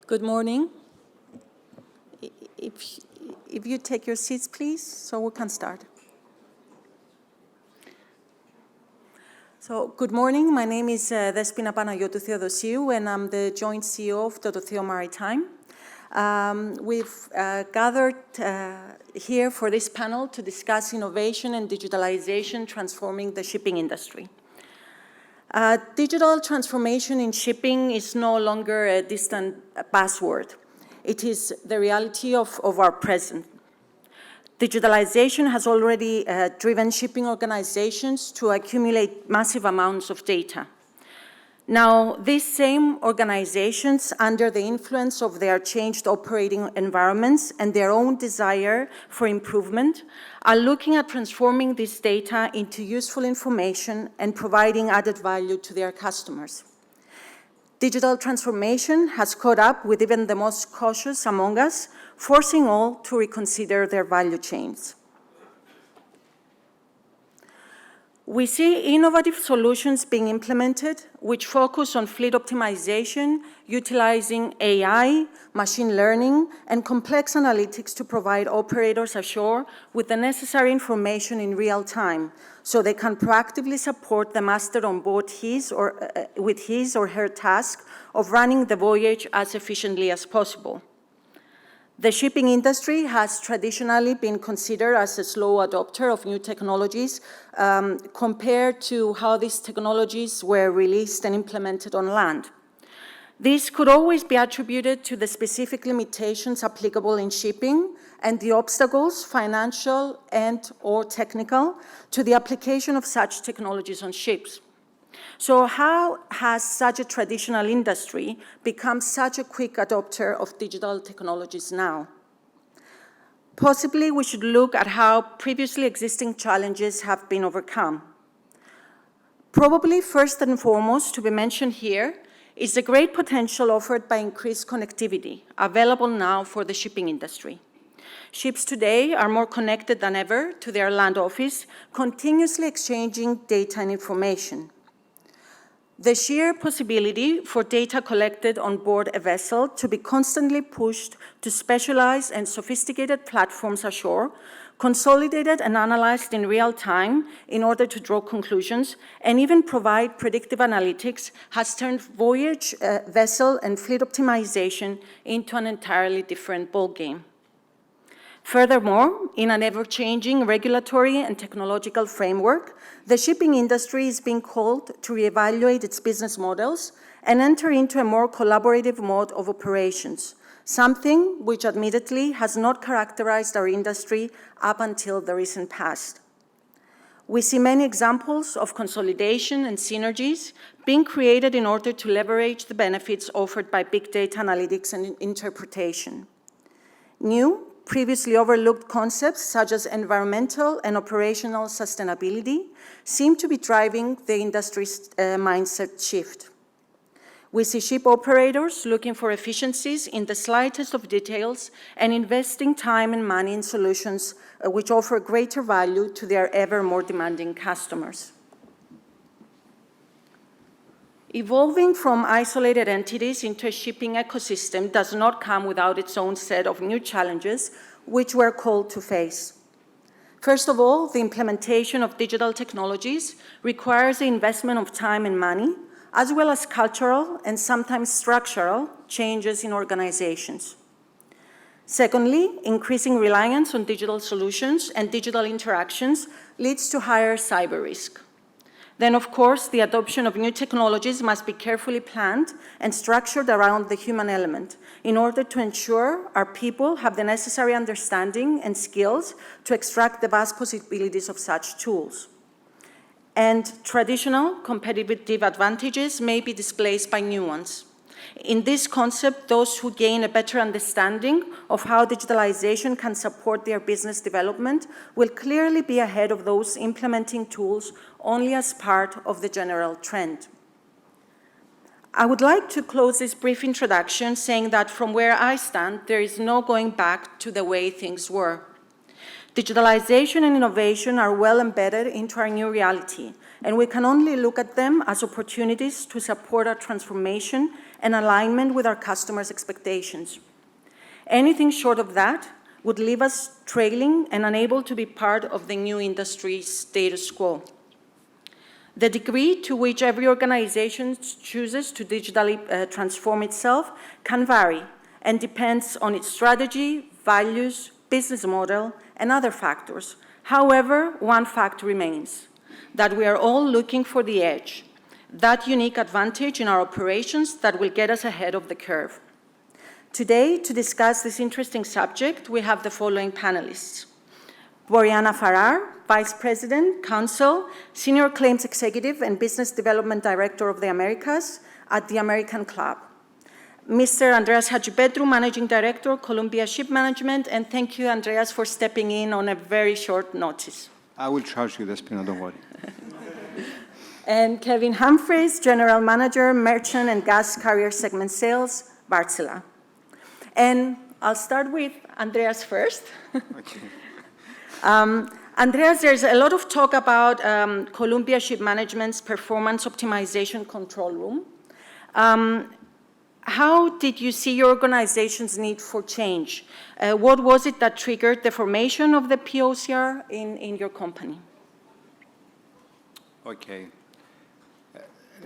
Good morning. If you take your seats, please, so we can start. So, good morning. My name is Despina Panayiotou Theodosiou, and I'm the joint CEO of Tototheo Maritime. We've gathered here for this panel to discuss innovation and digitalization transforming the shipping industry. Digital transformation in shipping is no longer a distant buzzword. It is the reality of our present. Digitalization has already driven shipping organizations to accumulate massive amounts of data. Now, these same organizations, under the influence of their changed operating environments and their own desire for improvement, are looking at transforming this data into useful information and providing added value to their customers. Digital transformation has caught up with even the most cautious among us, forcing all to reconsider their value chains. We see innovative solutions being implemented which focus on fleet optimization, utilizing AI, machine learning, and complex analytics to provide operators ashore with the necessary information in real time so they can proactively support the master on board with his or her task of running the voyage as efficiently as possible. The shipping industry has traditionally been considered as a slow adopter of new technologies compared to how these technologies were released and implemented on land. This could always be attributed to the specific limitations applicable in shipping and the obstacles, financial and/or technical, to the application of such technologies on ships. So how has such a traditional industry become such a quick adopter of digital technologies now? Possibly we should look at how previously existing challenges have been overcome. Probably first and foremost to be mentioned here is the great potential offered by increased connectivity available now for the shipping industry. Ships today are more connected than ever to their land office, continuously exchanging data and information. The sheer possibility for data collected on board a vessel to be constantly pushed to specialized and sophisticated platforms ashore, consolidated and analyzed in real time in order to draw conclusions and even provide predictive analytics has turned voyage, vessel, and fleet optimization into an entirely different ballgame. Furthermore, in an ever-changing regulatory and technological framework, the shipping industry is being called to reevaluate its business models and enter into a more collaborative mode of operations, something which admittedly has not characterized our industry up until the recent past. We see many examples of consolidation and synergies being created in order to leverage the benefits offered by big data analytics and interpretation. New, previously overlooked concepts such as environmental and operational sustainability seem to be driving the industry's mindset shift. We see ship operators looking for efficiencies in the slightest of details and investing time and money in solutions which offer greater value to their ever more demanding customers. Evolving from isolated entities into a shipping ecosystem does not come without its own set of new challenges, which we're called to face. First of all, the implementation of digital technologies requires the investment of time and money, as well as cultural and sometimes structural changes in organizations. Secondly, increasing reliance on digital solutions and digital interactions leads to higher cyber risk. Then, of course, the adoption of new technologies must be carefully planned and structured around the human element in order to ensure our people have the necessary understanding and skills to extract the vast possibilities of such tools. And traditional competitive advantages may be displaced by new ones. In this concept, those who gain a better understanding of how digitalization can support their business development will clearly be ahead of those implementing tools only as part of the general trend. I would like to close this brief introduction saying that from where I stand, there is no going back to the way things were. Digitalization and innovation are well embedded into our new reality, and we can only look at them as opportunities to support our transformation and alignment with our customers' expectations. Anything short of that would leave us trailing and unable to be part of the new industry's status quo. The degree to which every organization chooses to digitally transform itself can vary and depends on its strategy, values, business model, and other factors. However, one fact remains, that we are all looking for the edge, that unique advantage in our operations that will get us ahead of the curve. Today, to discuss this interesting subject, we have the following panelists. Boriana Farrar, Vice President, Counsel, Senior Claims Executive and Business Development Director of the Americas at the American Club. Mr. Andreas Hadjipetrou, Managing Director, Columbia Shipmanagement, and thank you, Andreas, for stepping in on a very short notice. I will charge you, Despina, don't worry. And Kevin Humphreys, General Manager, Merchant and Gas Carrier Segment Sales, Wärtsilä. And I'll start with Andreas first. Okay. Andreas, there's a lot of talk about Columbia Shipmanagement's performance optimization control room. How did you see your organization's need for change? What was it that triggered the formation of the POCR in your company? Okay.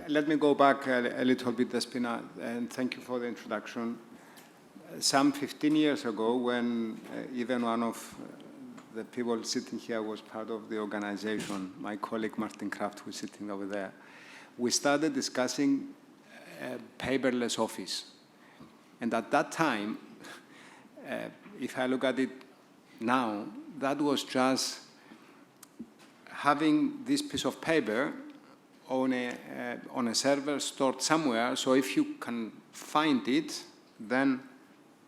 Let me go back a little bit, Despina, and thank you for the introduction. Some 15 years ago, when even one of the people sitting here was part of the organization, my colleague Martin Kraft, who's sitting over there, we started discussing paperless office. And at that time, if I look at it now, that was just having this piece of paper on a server stored somewhere, so if you can find it, then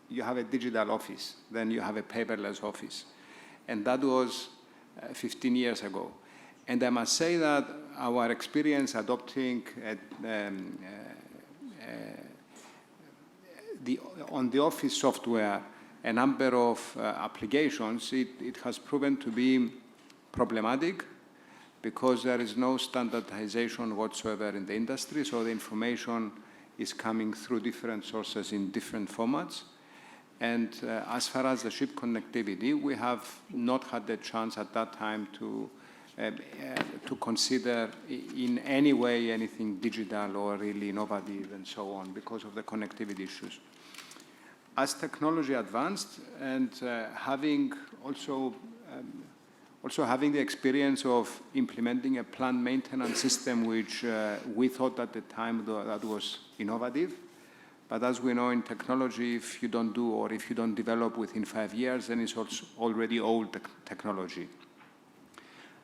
you have a digital office, then you have a paperless office. And that was 15 years ago. And I must say that our experience adopting on the office software a number of applications, it has proven to be problematic because there is no standardization whatsoever in the industry, so the information is coming through different sources in different formats. And as far as the ship connectivity, we have not had the chance at that time to consider in any way anything digital or really innovative and so on because of the connectivity issues. As technology advanced and having also having the experience of implementing a plant maintenance system, which we thought at the time that was innovative. But as we know in technology, if you don't do or if you don't develop within 5 years, then it's already old technology.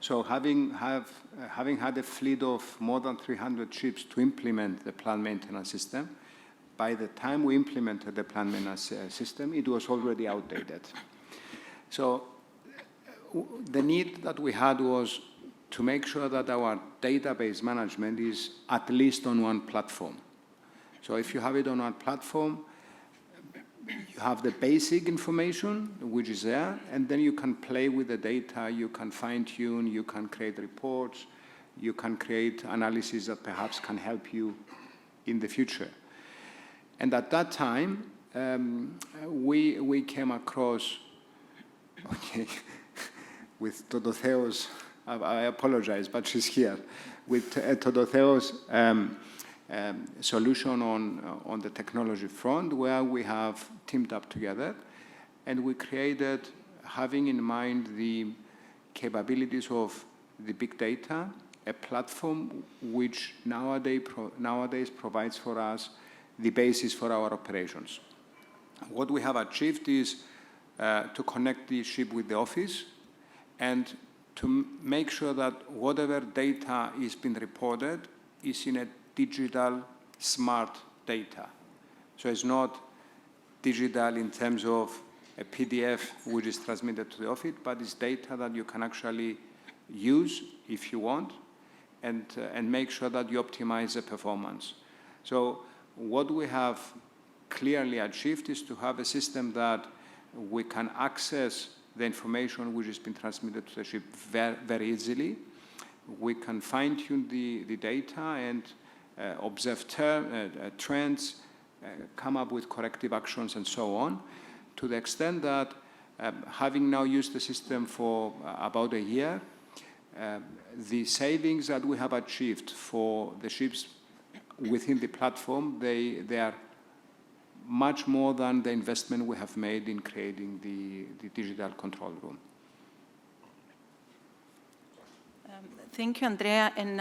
So having had a fleet of more than 300 ships to implement the plant maintenance system, by the time we implemented the plant maintenance system, it was already outdated. So the need that we had was to make sure that our database management is at least on one platform. So if you have it on one platform, you have the basic information, which is there, and then you can play with the data, you can fine-tune, you can create reports, you can create analysis that perhaps can help you in the future. And at that time, we came across, okay, with Tototheo's, I apologize, but she's here, with Tototheo's solution on the technology front, where we have teamed up together, and we created, having in mind the capabilities of the big data, a platform which nowadays provides for us the basis for our operations. What we have achieved is to connect the ship with the office and to make sure that whatever data is being reported is in a digital, smart data. So it's not digital in terms of a PDF which is transmitted to the office, but it's data that you can actually use if you want and make sure that you optimize the performance. So what we have clearly achieved is to have a system that we can access the information which has been transmitted to the ship very easily. We can fine-tune the data and observe trends, come up with corrective actions and so on, to the extent that having now used the system for about a year, the savings that we have achieved for the ships within the platform, they are much more than the investment we have made in creating the digital control room. Thank you, Andrea. And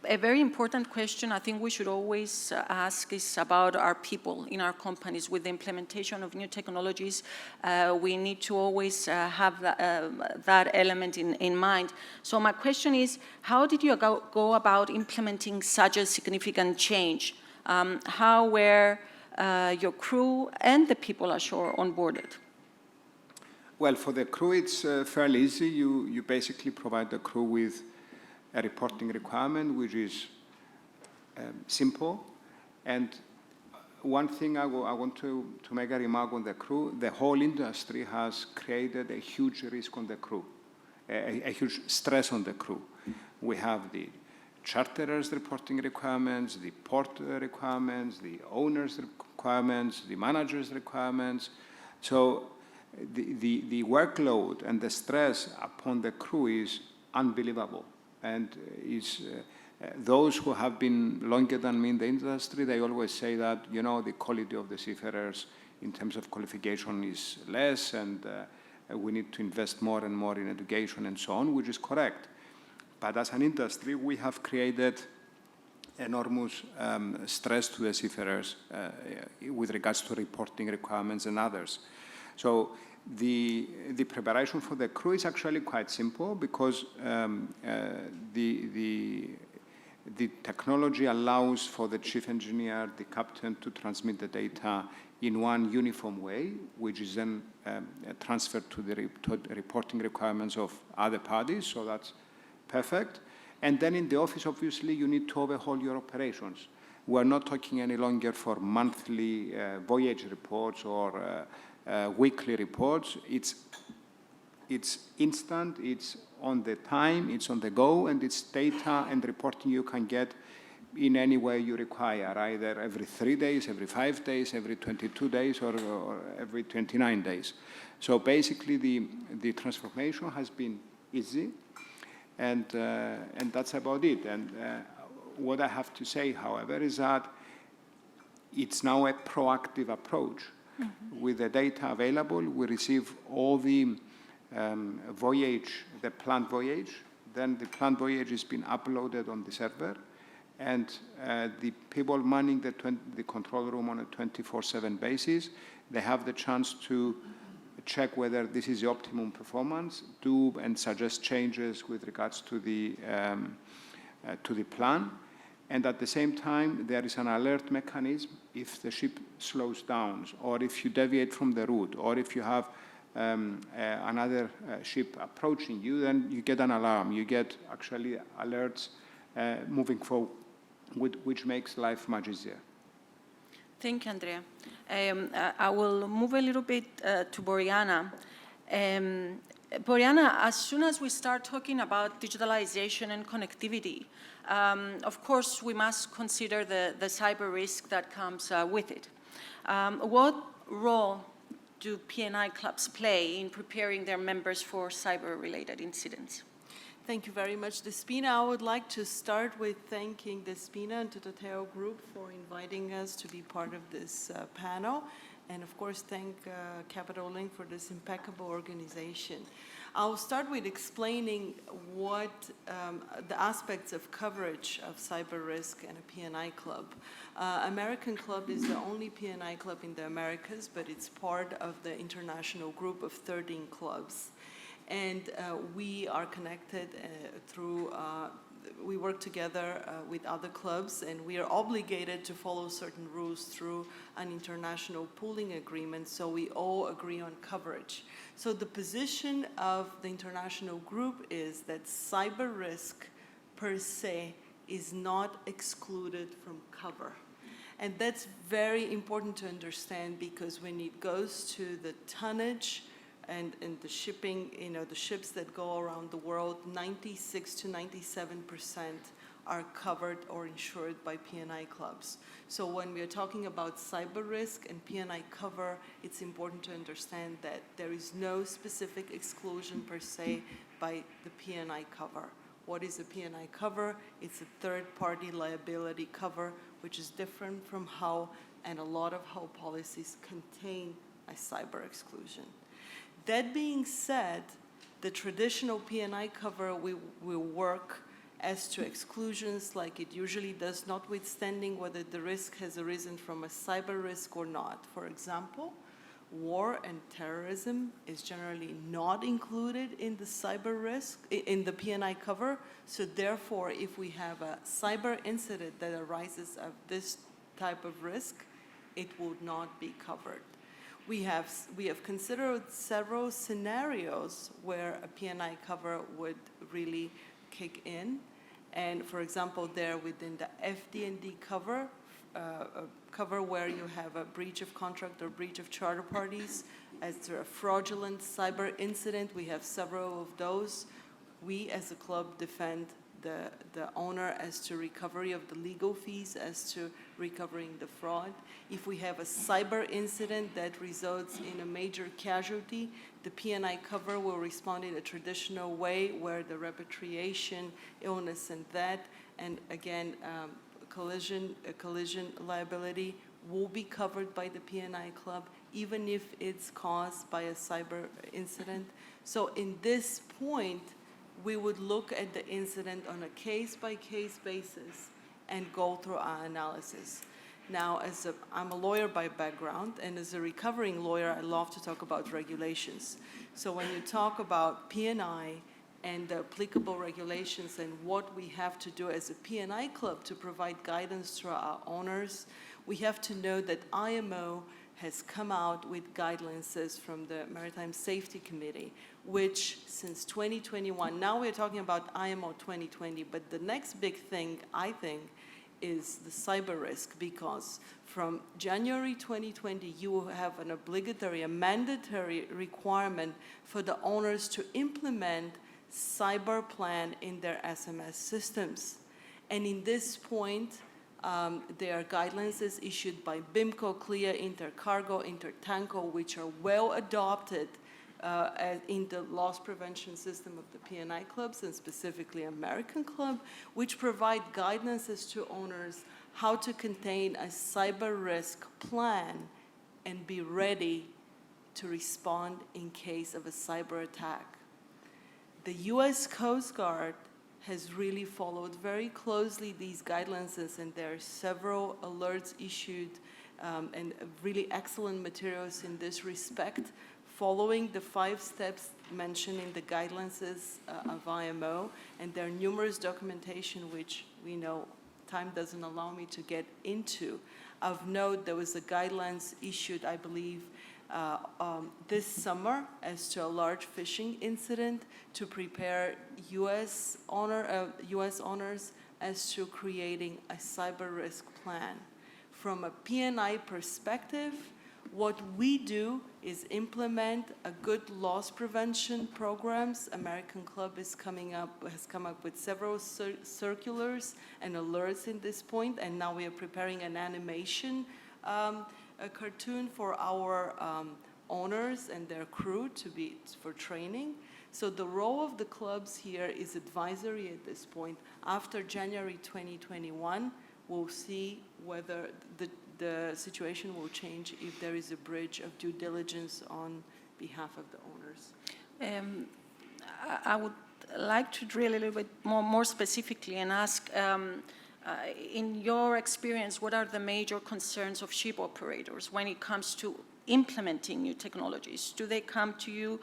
a very important question I think we should always ask is about our people in our companies. With the implementation of new technologies, we need to always have that element in mind. So my question is, how did you go about implementing such a significant change? How were your crew and the people ashore onboarded? Well, for the crew, it's fairly easy. You basically provide the crew with a reporting requirement, which is simple. And one thing I want to make a remark on the crew, the whole industry has created a huge risk on the crew, a huge stress on the crew. We have the charterers' reporting requirements, the port requirements, the owners' requirements, the managers' requirements. So the workload and the stress upon the crew is unbelievable. And those who have been longer than me in the industry, they always say that, you know, the quality of the seafarers in terms of qualification is less, and we need to invest more and more in education and so on, which is correct. But as an industry, we have created enormous stress to the seafarers with regards to reporting requirements and others. So the preparation for the crew is actually quite simple, because the technology allows for the chief engineer, the captain, to transmit the data in one uniform way, which is then transferred to the reporting requirements of other parties. So that's perfect. And then in the office, obviously, you need to overhaul your operations. We're not talking any longer for monthly voyage reports or weekly reports. It's instant, it's on the time, it's on the go, and it's data and reporting you can get in any way you require, either every 3 days, every 5 days, every 22 days, or every 29 days. So basically, the transformation has been easy, and that's about it. And what I have to say, however, is that it's now a proactive approach. Mm-hmm. With the data available, we receive all the voyage, the planned voyage. Then the planned voyage has been uploaded on the server, and the people manning the control room on a 24/7 basis, they have the chance to check whether this is the optimum performance, do and suggest changes with regards to the plan. And at the same time, there is an alert mechanism if the ship slows down, or if you deviate from the route, or if you have another ship approaching you, then you get an alarm. You get actually alerts moving forward, which makes life much easier. Thank you, Andrea. I will move a little bit to Boriana. Boriana, as soon as we start talking about digitalization and connectivity, of course, we must consider the cyber risk that comes with it. What role do P&I clubs play in preparing their members for cyber-related incidents? Thank you very much, Despina. I would like to start with thanking Despina and Tototheo Group for inviting us to be part of this panel. And of course, thank Capital Link for this impeccable organization. I'll start with explaining what the aspects of coverage of cyber risk and a P&I club. American Club is the only P&I club in the Americas, but it's part of the international group of 13 clubs. And we are connected through, we work together with other clubs, and we are obligated to follow certain rules through an international pooling agreement, so we all agree on coverage. So the position of the international group is that cyber risk per se is not excluded from cover. And that's very important to understand, because when it goes to the tonnage and the shipping, the ships that go around the world, 96 to 97% are covered or insured by P&I clubs. So when we are talking about cyber risk and P&I cover, it's important to understand that there is no specific exclusion per se by the P&I cover. What is a P&I cover? It's a third-party liability cover, which is different from how, and a lot of how policies contain a cyber exclusion. That being said, the traditional P&I cover will work as to exclusions like it usually does, notwithstanding whether the risk has arisen from a cyber risk or not. For example, war and terrorism is generally not included in the cyber risk, in the P&I cover. So therefore, if we have a cyber incident that arises of this type of risk, it would not be covered. We have considered several scenarios where a P&I cover would really kick in. And for example, there within the FD&D cover, cover where you have a breach of contract or breach of charter parties, as to a fraudulent cyber incident, we have several of those. We as a club defend the owner as to recovery of the legal fees, as to recovering the fraud. If we have a cyber incident that results in a major casualty, the P&I cover will respond in a traditional way where the repatriation, illness and death, and again, collision liability will be covered by the P&I club, even if it's caused by a cyber incident. So in this point, we would look at the incident on a case-by-case basis and go through our analysis. Now, I'm a lawyer by background, and as a recovering lawyer, I love to talk about regulations. So when you talk about P&I and the applicable regulations and what we have to do as a P&I club to provide guidance to our owners, we have to know that IMO has come out with guidelines from the Maritime Safety Committee, which since 2021, now we're talking about IMO 2020, but the next big thing, I think, is the cyber risk, because from January 2020, you will have an obligatory, a mandatory requirement for the owners to implement cyber plan in their SMS systems. And in this point, there are guidelines issued by BIMCO, CLIA, Intercargo, Intertanko, which are well adopted in the loss prevention system of the P&I clubs, and specifically American Club, which provide guidances to owners how to contain a cyber risk plan and be ready to respond in case of a cyber attack. The U.S. Coast Guard has really followed very closely these guidelines, and there are several alerts issued and really excellent materials in this respect, following the 5 steps mentioned in the guidelines of IMO, and there are numerous documentation which we know time doesn't allow me to get into. Of note, there was a guidelines issued, I believe, this summer as to a large fishing incident to prepare U.S. owners as to creating a cyber risk plan. From a P&I perspective, what we do is implement a good loss prevention programs. American Club has come up with several circulars and alerts in this point, and now we are preparing an animation a cartoon for our owners and their crew for training. So the role of the clubs here is advisory at this point. After January 2021, we'll see whether the situation will change if there is a breach of due diligence on behalf of the owners. I would like to drill a little bit more specifically and ask, in your experience, what are the major concerns of ship operators when it comes to implementing new technologies? Do they come to you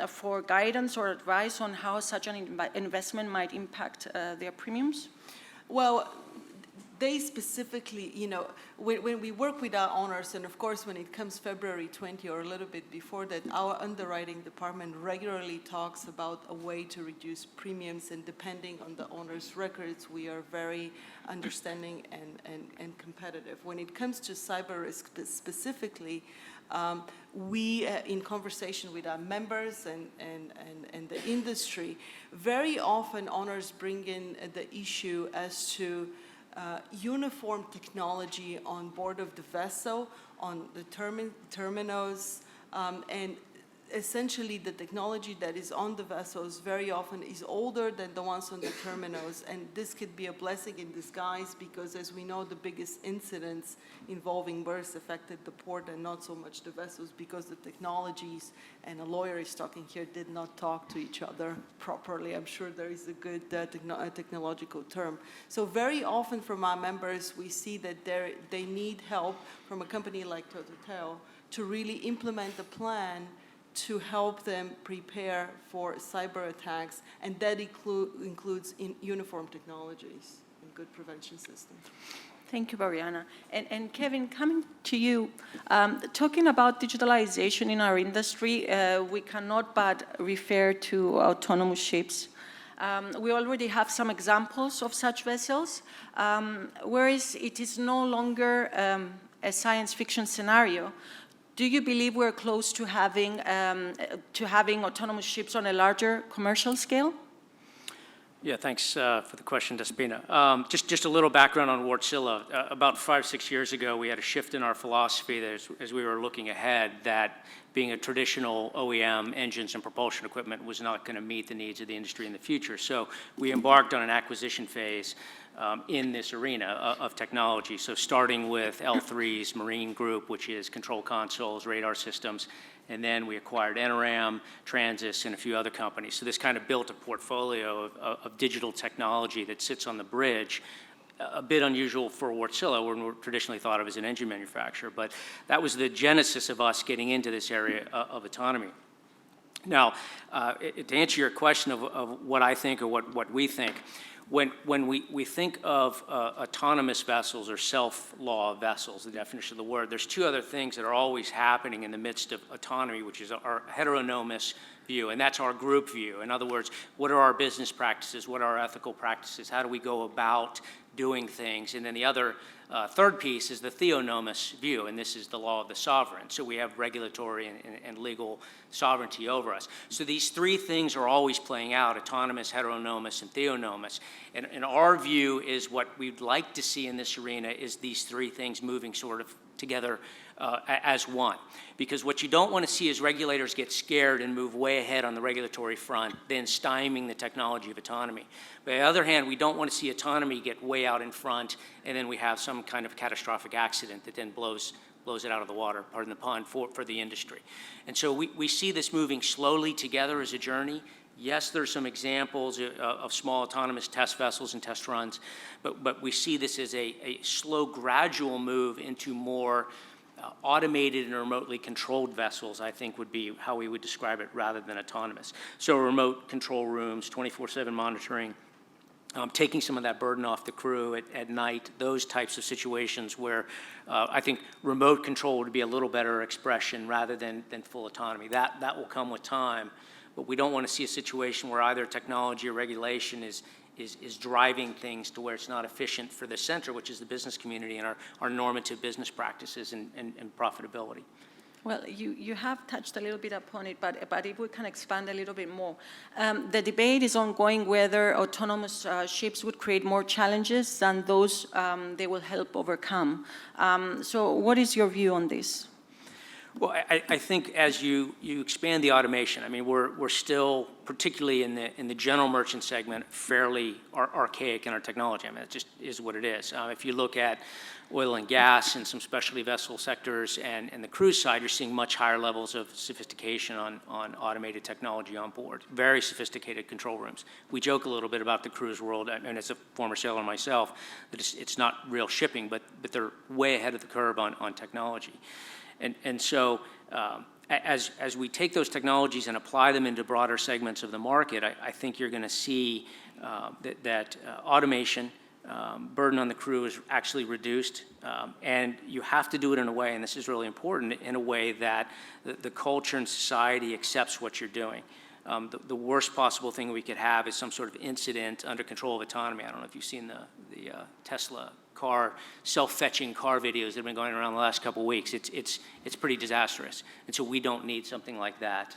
for guidance or advice on how such an investment might impact their premiums? Well, they specifically, when we work with our owners, and of course when it comes February 20 or a little bit before that, our underwriting department regularly talks about a way to reduce premiums, and depending on the owner's records, we are very understanding and competitive. When it comes to cyber risk specifically, We, in conversation with our members and the industry, very often owners bring in the issue as to uniform technology on board of the vessel, on the terminals, and essentially the technology that is on the vessels very often is older than the ones on the terminals, and this could be a blessing in disguise because, as we know, the biggest incidents involving berths affected the port and not so much the vessels because the technologies, and a lawyer is talking here, did not talk to each other properly. I'm sure there is a good technological term. So very often from our members, we see that they need help from a company like Tototheo to really implement the plan to help them prepare for cyber attacks, and that includes uniform technologies and good prevention systems. Thank you, Boriana. And Kevin, coming to you, talking about digitalization in our industry, we cannot but refer to autonomous ships. We already have some examples of such vessels, whereas it is no longer a science fiction scenario. Do you believe we're close to having autonomous ships on a larger commercial scale? Yeah, thanks for the question, Despina. Just a little background on Wärtsilä. About 5-6 years ago, we had a shift in our philosophy that as we were looking ahead, that being a traditional OEM, engines and propulsion equipment was not going to meet the needs of the industry in the future. So we embarked on an acquisition phase in this arena of technology. So starting with L3's Marine Group, which is control consoles, radar systems, and then we acquired NRAM, Transys, and a few other companies. So this kind of built a portfolio of digital technology that sits on the bridge, a bit unusual for Wärtsilä, when we're traditionally thought of as an engine manufacturer, but that was the genesis of us getting into this area of autonomy. Now, to answer your question of what I think or what we think, when we think of autonomous vessels or self-law vessels, the definition of the word, there's two other things that are always happening in the midst of autonomy, which is our heteronomous view, and that's our group view. In other words, what are our business practices? What are our ethical practices? How do we go about doing things? And then the other third piece is the theonomous view, and this is the law of the sovereign. So we have regulatory and legal sovereignty over us. So these three things are always playing out: autonomous, heteronomous, and theonomous. And our view is what we'd like to see in this arena is these three things moving sort of together as one. Because what you don't want to see is regulators get scared and move way ahead on the regulatory front, then stymieing the technology of autonomy. But on the other hand, we don't want to see autonomy get way out in front, and then we have some kind of catastrophic accident that then blows it out of the water, pardon the pun, for the industry. And so we see this moving slowly together as a journey. Yes, there's some examples of small autonomous test vessels and test runs, but we see this as a slow, gradual move into more automated and remotely controlled vessels, I think would be how we would describe it, rather than autonomous. So remote control rooms, 24/7 monitoring, taking some of that burden off the crew at night, those types of situations where I think remote control would be a little better expression rather than full autonomy. That will come with time, but we don't want to see a situation where either technology or regulation is driving things to where it's not efficient for the center, which is the business community and our normative business practices and profitability. Well, you have touched a little bit upon it, but if we can expand a little bit more. The debate is ongoing whether autonomous ships would create more challenges than those they will help overcome. So what is your view on this? Well, I think as you expand the automation, I mean, we're still, particularly in the general merchant segment, fairly archaic in our technology. I mean, it just is what it is. If you look at oil and gas and some specialty vessel sectors and the cruise side, you're seeing much higher levels of sophistication on automated technology on board, very sophisticated control rooms. We joke a little bit about the cruise world, and as a former sailor myself, that it's not real shipping, but they're way ahead of the curve on technology. And so as we take those technologies and apply them into broader segments of the market, I think you're going to see that automation, burden on the crew is actually reduced. And you have to do it in a way, and this is really important, in a way that the culture and society accepts what you're doing. The worst possible thing we could have is some sort of incident under control of autonomy. I don't know if you've seen the Tesla car, self-fetching car videos that have been going around the last couple of weeks. It's pretty disastrous. And so we don't need something like that.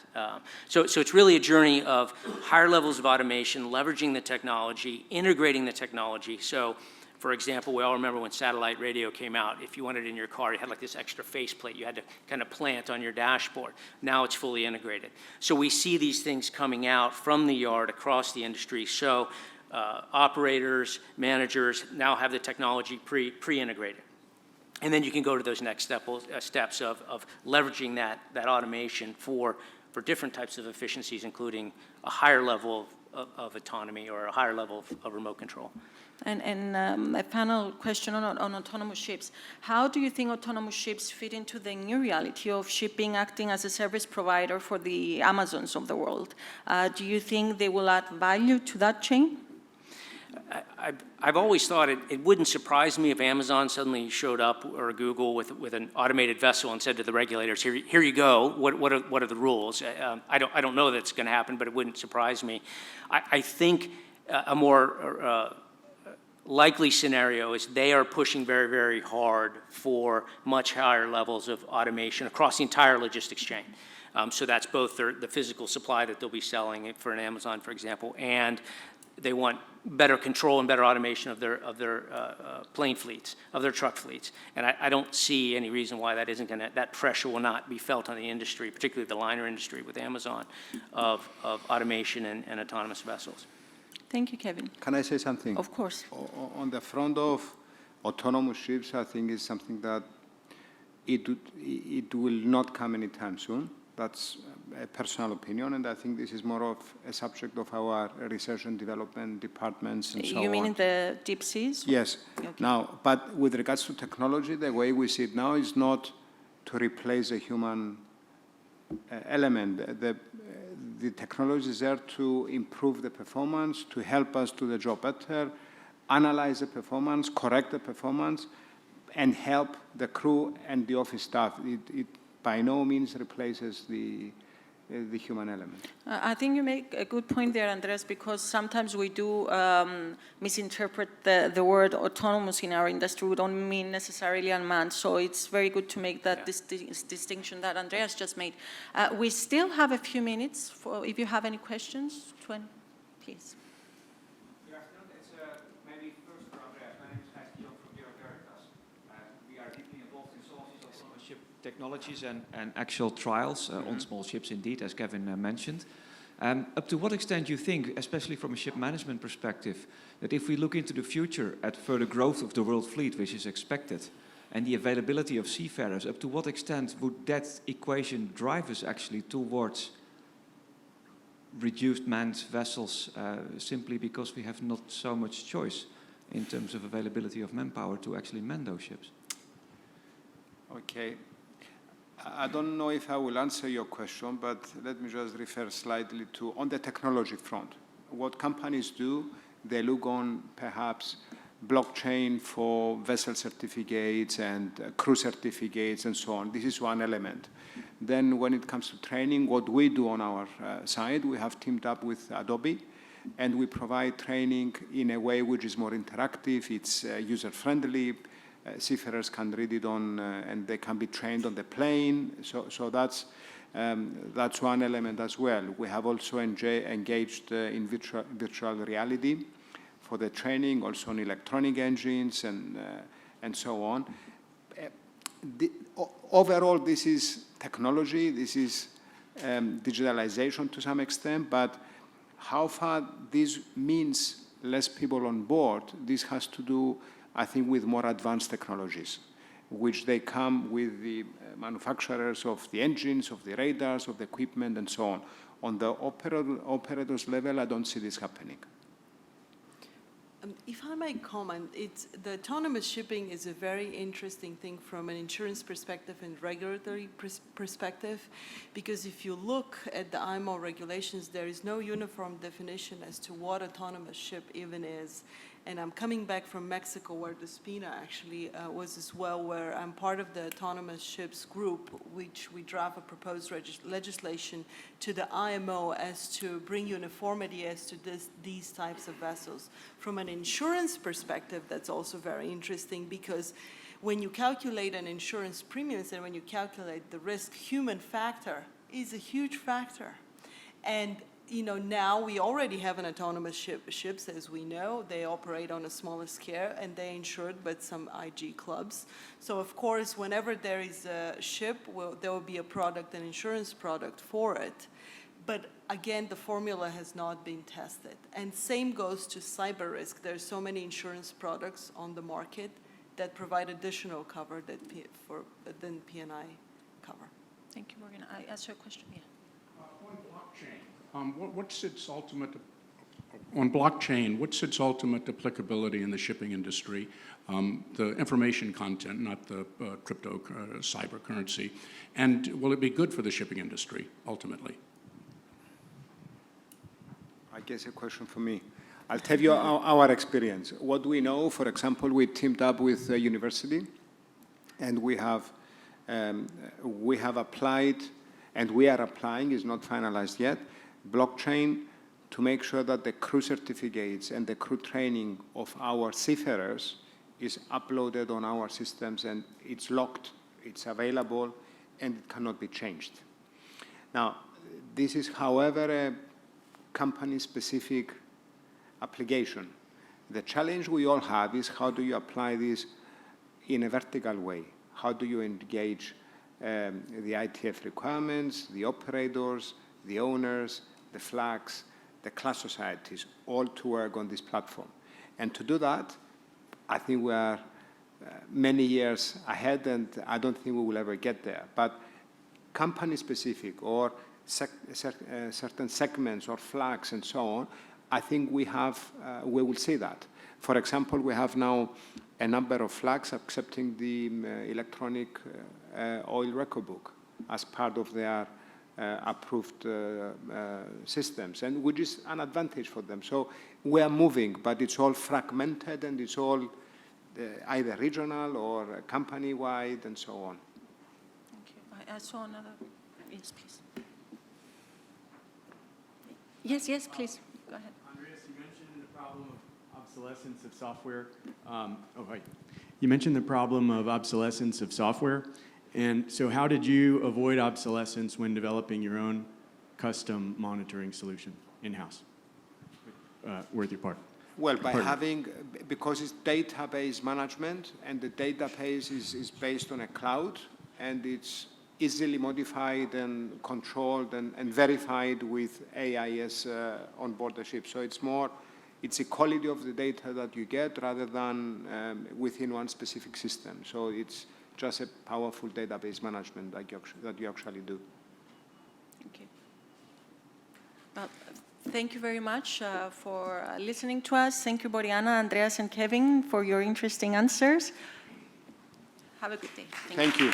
So it's really a journey of higher levels of automation, leveraging the technology, integrating the technology. So, for example, we all remember when satellite radio came out. If you wanted it in your car, you had like this extra faceplate you had to kind of plant on your dashboard. Now it's fully integrated. So we see these things coming out from the yard across the industry. So operators, managers now have the technology pre-integrated. And then you can go to those next steps of leveraging that automation for different types of efficiencies, including a higher level of autonomy or a higher level of remote control. And a final question on autonomous ships. How do you think autonomous ships fit into the new reality of shipping acting as a service provider for the Amazons of the world? Do you think they will add value to that chain? I've always thought it wouldn't surprise me if Amazon suddenly showed up, or Google, with an automated vessel and said to the regulators, here you go, what are the rules? I don't know that's going to happen, but it wouldn't surprise me. I think a more likely scenario is they are pushing very, very hard for much higher levels of automation across the entire logistics chain. So that's both the physical supply that they'll be selling for an Amazon, for example, and they want better control and better automation of their plane fleets, of their truck fleets. And I don't see any reason why that pressure will not be felt on the industry, particularly the liner industry with Amazon, of automation and autonomous vessels. Thank you, Kevin. Can I say something? Of course. On the front of autonomous ships, I think is something that it will not come anytime soon. That's a personal opinion, and I think this is more of a subject of our research and development departments and so on. You mean in the deep seas? Yes. Okay. Now, but with regards to technology, the way we see it now is not to replace a human element. The technology is there to improve the performance, to help us do the job better, analyze the performance, correct the performance, and help the crew and the office staff. It by no means replaces the human element. I think you make a good point there, Andreas, because sometimes we do misinterpret the word autonomous in our industry. We don't mean necessarily unmanned, so it's very good to make that distinction that Andreas just made. We still have a few minutes for if you have any questions. Please. Good afternoon. It's maybe first for Andreas. My name is Hadjipetrou from Veritas. We are deeply involved in sources of autonomous ship technologies and actual trials on small ships, indeed, as Kevin mentioned. Up to what extent do you think, especially from a ship management perspective, that if we look into the future at further growth of the world fleet, which is expected, and the availability of seafarers, up to what extent would that equation drive us actually towards reduced manned vessels simply because we have not so much choice in terms of availability of manpower to actually man those ships? Okay. I don't know if I will answer your question, but let me just refer slightly to, on the technology front, what companies do, they look on perhaps blockchain for vessel certificates and crew certificates and so on. This is one element. Then when it comes to training, what we do on our side, we have teamed up with Adobe, and we provide training in a way which is more interactive, it's user-friendly, seafarers can read it on, and they can be trained on the plane. So that's one element as well. We have also engaged in virtual reality for the training, also on electronic engines and so on. Overall, this is technology, this is digitalization to some extent, but how far this means less people on board, this has to do, I think, with more advanced technologies, which they come with the manufacturers of the engines, of the radars, of the equipment, and so on. On the operators level, I don't see this happening. If I may comment, the autonomous shipping is a very interesting thing from an insurance perspective and regulatory perspective, because if you look at the IMO regulations, there is no uniform definition as to what autonomous ship even is. And I'm coming back from Mexico, where Despina actually was as well, where I'm part of the autonomous ships group, which we draft a proposed legislation to the IMO as to bring uniformity as to these types of vessels. From an insurance perspective, that's also very interesting, because when you calculate an insurance premiums and when you calculate the risk, human factor is a huge factor. And now we already have an autonomous ships, as we know. They operate on a smaller scale, and they're insured by some IG clubs. So, of course, whenever there is a ship, there will be a product, an insurance product for it. But again, the formula has not been tested. And same goes to cyber risk. There's so many insurance products on the market that provide additional cover than P&I cover. Thank you, Boriana. I asked you a question, yeah. On blockchain, what's its ultimate, on blockchain, what's its ultimate applicability in the shipping industry? The information content, not the crypto cyber currency. And will it be good for the shipping industry, ultimately? I guess a question for me. I'll tell you our experience. What we know, for example, we teamed up with a university, and we have applied, and we are applying, is not finalized yet, blockchain to make sure that the crew certificates and the crew training of our seafarers is uploaded on our systems, and it's locked, it's available, and it cannot be changed. Now, this is, however, a company-specific application. The challenge we all have is how do you apply this in a vertical way? How do you engage the ITF requirements, the operators, the owners, the flags, the class societies, all to work on this platform? And to do that, I think we are many years ahead, and I don't think we will ever get there. But company-specific or certain segments or flags and so on, I think we will see that. For example, we have now a number of flags accepting the electronic oil record book as part of their approved systems, and which is an advantage for them. So we are moving, but it's all fragmented, and it's all either regional or company-wide and so on. Thank you. I saw another. Yes, please. Yes, please. Go ahead. Andreas, you mentioned the problem of obsolescence of software. You mentioned the problem of obsolescence of software. And so how did you avoid obsolescence when developing your own custom monitoring solution in-house with your partner? Well, by having, because it's database management, and the database is based on a cloud, and it's easily modified and controlled and verified with AIS on board the ship. So it's the quality of the data that you get rather than within one specific system. So it's just a powerful database management that you actually do. Okay. Well, thank you very much for listening to us. Thank you, Boriana, Andreas, and Kevin, for your interesting answers. Have a good day. Thank you.